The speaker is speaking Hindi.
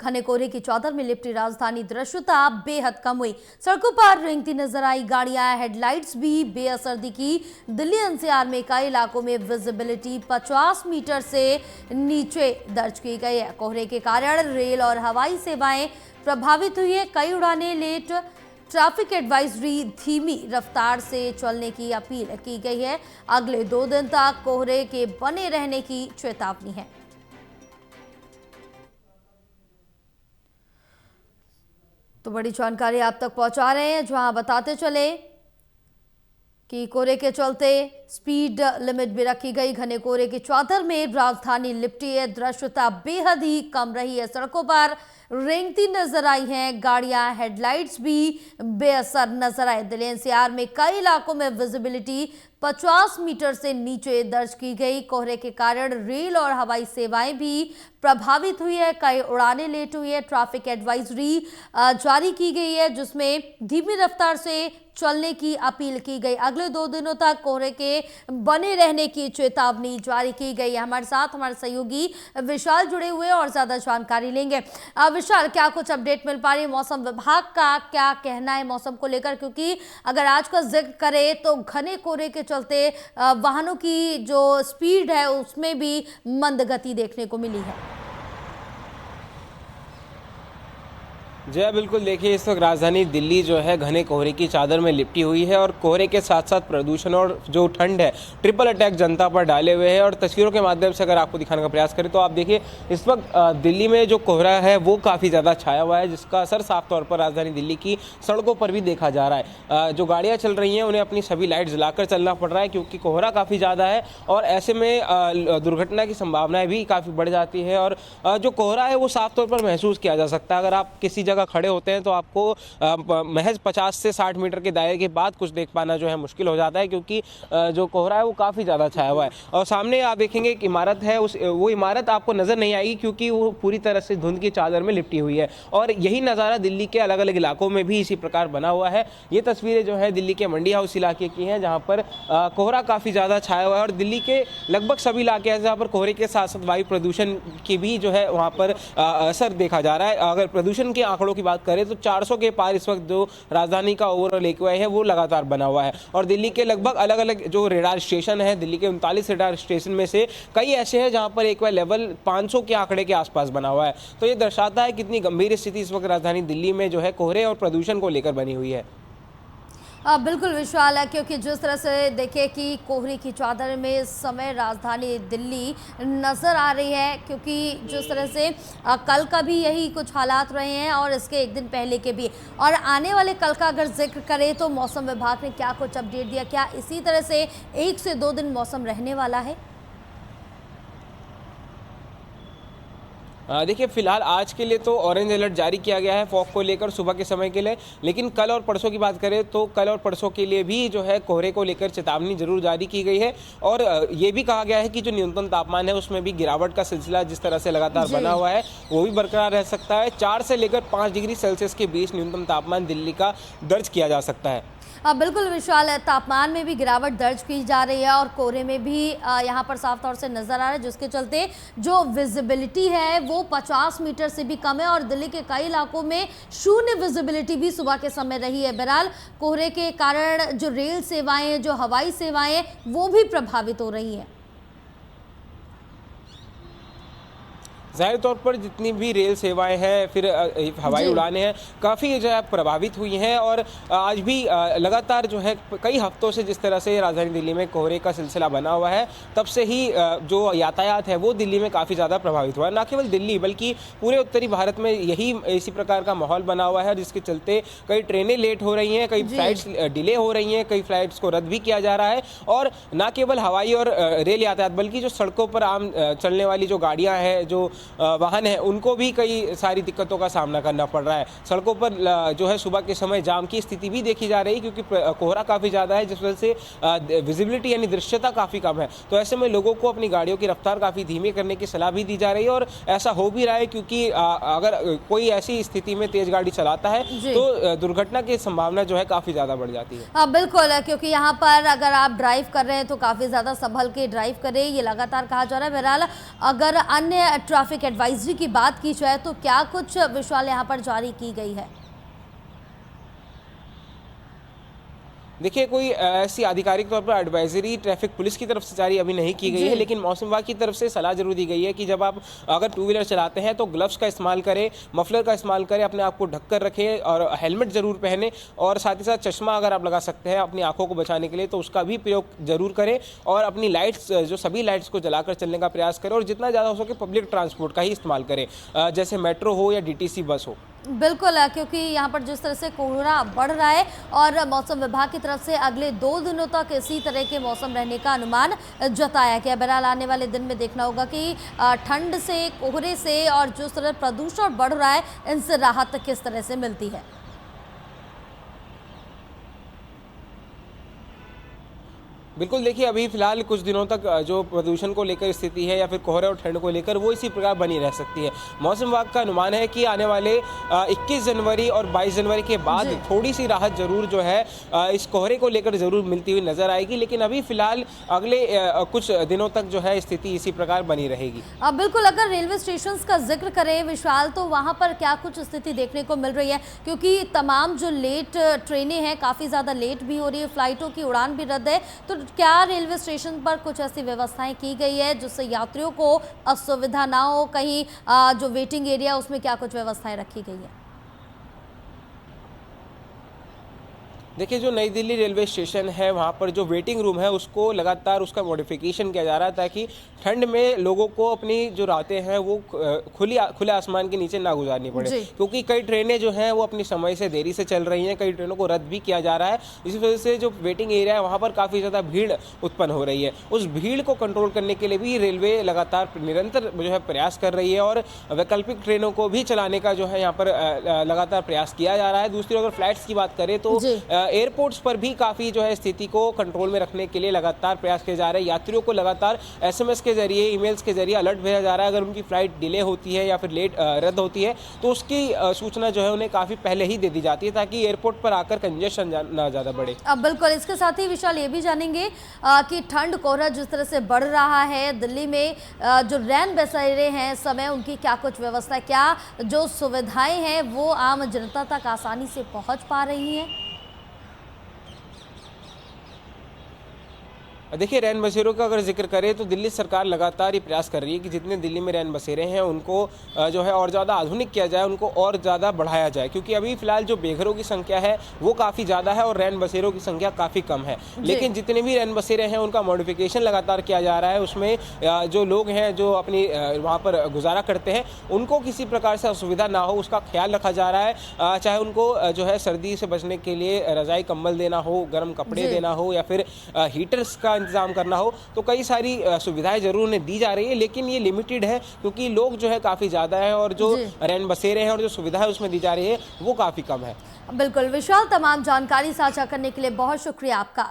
घने कोहरे की चादर में लिपटी राजधानी दृश्यता बेहद कम हुई। सड़कों पर रेंगती नजर आई गाड़ियां, हेडलाइट्स भी बेअसर दिखी। दिल्ली एनसीआर में कई इलाकों में विजिबिलिटी 50 मीटर से नीचे दर्ज की गई है। कोहरे के कारण रेल और हवाई सेवाएं प्रभावित हुई है। कई उड़ानें लेट, ट्रैफिक एडवाइजरी, धीमी रफ्तार से चलने की अपील की गई है। अगले 2 दिन तक कोहरे के बने रहने की चेतावनी है। तो बड़ी जानकारी आप तक पहुंचा रहे हैं, जहां बताते चले कि कोहरे के चलते स्पीड लिमिट भी रखी गई। घने कोहरे की चादर में राजधानी लिपटी है। दृश्यता बेहद ही कम रही है। सड़कों पर रेंगती नजर आई हैं गाड़ियां, हेडलाइट्स भी बेअसर नजर आए। दिल्ली एनसीआर में कई इलाकों में विजिबिलिटी 50 मीटर से नीचे दर्ज की गई। कोहरे के कारण रेल और हवाई सेवाएं भी प्रभावित हुई है। कई उड़ानें लेट हुई है। ट्रैफिक एडवाइजरी जारी की गई है, जिसमें धीमी रफ्तार से चलने की अपील की गई। अगले 2 दिनों तक कोहरे के बने रहने की चेतावनी जारी की गई है। हमारे साथ हमारे सहयोगी विशाल जुड़े हुए और ज्यादा जानकारी लेंगे। विशाल, क्या कुछ अपडेट मिल पा रही है? मौसम विभाग का क्या कहना है मौसम को लेकर? क्योंकि अगर आज का जिक्र करें तो घने कोहरे के चलते वाहनों की जो स्पीड है उसमें भी मंद गति देखने को मिली है। जय बिल्कुल, देखिए इस वक्त राजधानी दिल्ली जो है घने कोहरे की चादर में लिपटी हुई है और कोहरे के साथ साथ प्रदूषण और जो ठंड है ट्रिपल अटैक जनता पर डाले हुए हैं। और तस्वीरों के माध्यम से अगर आपको दिखाने का प्रयास करें तो आप देखिए इस वक्त दिल्ली में जो कोहरा है वो काफ़ी ज़्यादा छाया हुआ है, जिसका असर साफ तौर पर राजधानी दिल्ली की सड़कों पर भी देखा जा रहा है। जो गाड़ियाँ चल रही हैं उन्हें अपनी सभी लाइट जलाकर चलना पड़ रहा है, क्योंकि कोहरा काफ़ी ज़्यादा है और ऐसे में दुर्घटना की संभावनाएँ भी काफ़ी बढ़ जाती है। और जो कोहरा है वो साफ तौर पर महसूस किया जा सकता है। अगर आप किसी जगह खड़े होते हैं तो आपको महज 50 से 60 मीटर के दायरे के बाद कुछ देख पाना जो है मुश्किल हो जाता है, क्योंकि जो कोहरा है वो काफ़ी ज़्यादा छाया हुआ है। और सामने आप देखेंगे एक इमारत है, वो इमारत आपको नज़र नहीं आएगी क्योंकि वो पूरी तरह से धुंध की चादर में लिपटी हुई है। और यही नज़ारा दिल्ली के अलग अलग इलाकों में भी इसी प्रकार बना हुआ है। ये तस्वीरें जो है दिल्ली के मंडी हाउस इलाके की हैं, जहाँ पर कोहरा काफ़ी ज़्यादा छाया हुआ है। और दिल्ली के लगभग सभी इलाके हैं जहाँ पर कोहरे के साथ साथ वायु प्रदूषण की भी जो है वहाँ पर असर देखा जा रहा है। अगर प्रदूषण के आंकड़ों की बात करें तो 400 के पार इस वक्त जो राजधानी का ओवरऑल एक्यूआई है वो लगातार बना हुआ है। और दिल्ली के लगभग अलग अलग जो रेडार स्टेशन है, दिल्ली के 39 रेडार स्टेशन में से कई ऐसे हैं जहां पर एक्यूआई लेवल 500 के आंकड़े के आसपास बना हुआ है। तो ये दर्शाता है कितनी गंभीर स्थिति इस वक्त राजधानी दिल्ली में जो है कोहरे और प्रदूषण को लेकर बनी हुई है। बिल्कुल विशाल है, क्योंकि जिस तरह से देखें कि कोहरे की चादर में इस समय राजधानी दिल्ली नज़र आ रही है, क्योंकि जिस तरह से कल का भी यही कुछ हालात रहे हैं और इसके एक दिन पहले के भी। और आने वाले कल का अगर जिक्र करें तो मौसम विभाग ने क्या कुछ अपडेट दिया? क्या इसी तरह से 1 से 2 दिन मौसम रहने वाला है? देखिए फिलहाल आज के लिए तो ऑरेंज अलर्ट जारी किया गया है फॉग को लेकर सुबह के समय के लिए, लेकिन कल और परसों की बात करें तो कल और परसों के लिए भी जो है कोहरे को लेकर चेतावनी जरूर जारी की गई है। और ये भी कहा गया है कि जो न्यूनतम तापमान है उसमें भी गिरावट का सिलसिला जिस तरह से लगातार बना हुआ है वो भी बरकरार रह सकता है। 4 से लेकर 5 डिग्री सेल्सियस के बीच न्यूनतम तापमान दिल्ली का दर्ज किया जा सकता है। बिल्कुल विशाल, तापमान में भी गिरावट दर्ज की जा रही है और कोहरे में भी यहाँ पर साफ तौर से नज़र आ रहा है, जिसके चलते जो विजिबिलिटी है वो 50 मीटर से भी कम है और दिल्ली के कई इलाकों में शून्य विजिबिलिटी भी सुबह के समय रही है। बहरहाल कोहरे के कारण जो रेल सेवाएं, जो हवाई सेवाएं, वो भी प्रभावित हो रही हैं। ज़ाहिर तौर पर जितनी भी रेल सेवाएं हैं, फिर हवाई उड़ानें हैं, काफ़ी जो है प्रभावित हुई हैं। और आज भी लगातार जो है कई हफ्तों से जिस तरह से राजधानी दिल्ली में कोहरे का सिलसिला बना हुआ है, तब से ही जो यातायात है वो दिल्ली में काफ़ी ज़्यादा प्रभावित हुआ है। न केवल दिल्ली बल्कि पूरे उत्तरी भारत में यही इसी प्रकार का माहौल बना हुआ है, जिसके चलते कई ट्रेनें लेट हो रही हैं, कई फ्लाइट्स डिले हो रही हैं, कई फ्लाइट्स को रद्द भी किया जा रहा है। और न केवल हवाई और रेल यातायात बल्कि जो सड़कों पर आम चलने वाली जो गाड़ियाँ हैं, जो वाहन है, उनको भी कई सारी दिक्कतों का सामना करना पड़ रहा है। सड़कों पर जो है सुबह के समय जाम की स्थिति भी देखी जा रही है, क्योंकि कोहरा काफ़ी ज़्यादा है, जिस वजह से विजिबिलिटी यानी दृश्यता काफ़ी कम है। तो ऐसे में लोगों को अपनी गाड़ियों की रफ्तार काफ़ी धीमी करने की सलाह भी दी जा रही है। और ऐसा हो भी रहा है, क्योंकि अगर कोई ऐसी स्थिति में तेज़ गाड़ी चलाता है तो दुर्घटना की संभावना जो है काफ़ी ज़्यादा बढ़ जाती है। बिल्कुल, क्योंकि यहाँ पर अगर आप ड्राइव कर रहे हैं तो काफ़ी ज़्यादा संभल के ड्राइव करें, ये लगातार कहा जा रहा है। बहरहाल अगर अन्य ट्रैफिक ट्रैफिक एडवाइजरी की बात की जाए तो क्या कुछ विशाल यहाँ पर जारी की गई है? देखिए, कोई ऐसी आधिकारिक तौर पर एडवाइजरी ट्रैफिक पुलिस की तरफ से जारी अभी नहीं की गई है, लेकिन मौसम विभाग की तरफ से सलाह जरूर दी गई है कि जब आप अगर टू व्हीलर चलाते हैं तो ग्लव्स का इस्तेमाल करें, मफलर का इस्तेमाल करें, अपने आप को ढक कर रखें और हेलमेट जरूर पहने, और साथ ही साथ चश्मा अगर आप लगा सकते हैं अपनी आंखों को बचाने के लिए तो उसका भी प्रयोग जरूर करें, और अपनी लाइट्स जो सभी लाइट्स को जलाकर चलने का प्रयास करें, और जितना ज़्यादा हो सके पब्लिक ट्रांसपोर्ट का ही इस्तेमाल करें, जैसे मेट्रो हो या डीटीसी बस हो। बिल्कुल, क्योंकि यहाँ पर जिस तरह से कोहरा बढ़ रहा है और मौसम विभाग की तरफ से अगले 2 दिनों तक इसी तरह के मौसम रहने का अनुमान जताया गया। बहरहाल आने वाले दिन में देखना होगा कि ठंड से, कोहरे से और जिस तरह प्रदूषण बढ़ रहा है, इनसे राहत किस तरह से मिलती है। बिल्कुल, देखिए अभी फिलहाल कुछ दिनों तक जो प्रदूषण को लेकर स्थिति है या फिर कोहरे और ठंड को लेकर वो इसी प्रकार बनी रह सकती है। मौसम विभाग का अनुमान है कि आने वाले 21 जनवरी और 22 जनवरी के बाद थोड़ी सी राहत जरूर जो है इस कोहरे को लेकर जरूर मिलती हुई नजर आएगी, लेकिन अभी फिलहाल अगले कुछ दिनों तक जो है स्थिति इसी प्रकार बनी रहेगी। अब बिल्कुल, अगर रेलवे स्टेशन का जिक्र करें विशाल, तो वहाँ पर क्या कुछ स्थिति देखने को मिल रही है? क्योंकि तमाम जो लेट ट्रेनें हैं काफ़ी ज़्यादा लेट भी हो रही है, फ्लाइटों की उड़ान भी रद्द है, तो क्या रेलवे स्टेशन पर कुछ ऐसी व्यवस्थाएं की गई है जिससे यात्रियों को असुविधा ना हो? कहीं जो वेटिंग एरिया उसमें क्या कुछ व्यवस्थाएं रखी गई है? देखिए, जो नई दिल्ली रेलवे स्टेशन है वहाँ पर जो वेटिंग रूम है उसको लगातार उसका मॉडिफिकेशन किया जा रहा है ताकि ठंड में लोगों को अपनी जो रातें हैं वो खुले आसमान के नीचे ना गुजारनी पड़े, क्योंकि कई ट्रेनें जो हैं वो अपनी समय से देरी से चल रही हैं, कई ट्रेनों को रद्द भी किया जा रहा है। इसी वजह से जो वेटिंग एरिया है वहाँ पर काफ़ी ज़्यादा भीड़ उत्पन्न हो रही है। उस भीड़ को कंट्रोल करने के लिए भी रेलवे लगातार निरंतर जो है प्रयास कर रही है और वैकल्पिक ट्रेनों को भी चलाने का जो है यहाँ पर लगातार प्रयास किया जा रहा है। दूसरी अगर फ्लाइट्स की बात करें तो एयरपोर्ट्स पर भी काफ़ी जो है स्थिति को कंट्रोल में रखने के लिए लगातार प्रयास किए जा रहे हैं। यात्रियों को लगातार एसएमएस के जरिए, ईमेल्स के जरिए अलर्ट भेजा जा रहा है। अगर उनकी फ्लाइट डिले होती है या फिर लेट रद्द होती है तो उसकी सूचना जो है उन्हें काफ़ी पहले ही दे दी जाती है ताकि एयरपोर्ट पर आकर कंजेशन ना ज़्यादा बढ़े। अब बिल्कुल, इसके साथ ही विशाल ये भी जानेंगे कि ठंड कोहरा जिस तरह से बढ़ रहा है दिल्ली में, जो रैन बसेरे हैं समय उनकी क्या कुछ व्यवस्था, क्या जो सुविधाएं हैं वो आम जनता तक आसानी से पहुंच पा रही हैं? देखिए, रैन बसेरों का अगर जिक्र करें तो दिल्ली सरकार लगातार ये प्रयास कर रही है कि जितने दिल्ली में रैन बसेरे हैं उनको जो है और ज़्यादा आधुनिक किया जाए, उनको और ज़्यादा बढ़ाया जाए, क्योंकि अभी फिलहाल जो बेघरों की संख्या है वो काफ़ी ज़्यादा है और रैन बसेरों की संख्या काफ़ी कम है। लेकिन जितने भी रैन बसेरे हैं उनका मॉडिफिकेशन लगातार किया जा रहा है। उसमें जो लोग हैं जो अपनी वहाँ पर गुजारा करते हैं उनको किसी प्रकार से असुविधा ना हो उसका ख्याल रखा जा रहा है। चाहे उनको जो है सर्दी से बचने के लिए रज़ाई कंबल देना हो, गर्म कपड़े देना हो या फिर हीटर्स का इंतजाम करना हो, तो कई सारी सुविधाएं जरूर उन्हें दी जा रही है, लेकिन ये लिमिटेड है क्योंकि लोग जो है काफ़ी ज़्यादा है और जो रैन बसेरे हैं और जो सुविधाएं उसमें दी जा रही है वो काफ़ी कम है। बिल्कुल विशाल, तमाम जानकारी साझा करने के लिए बहुत शुक्रिया आपका।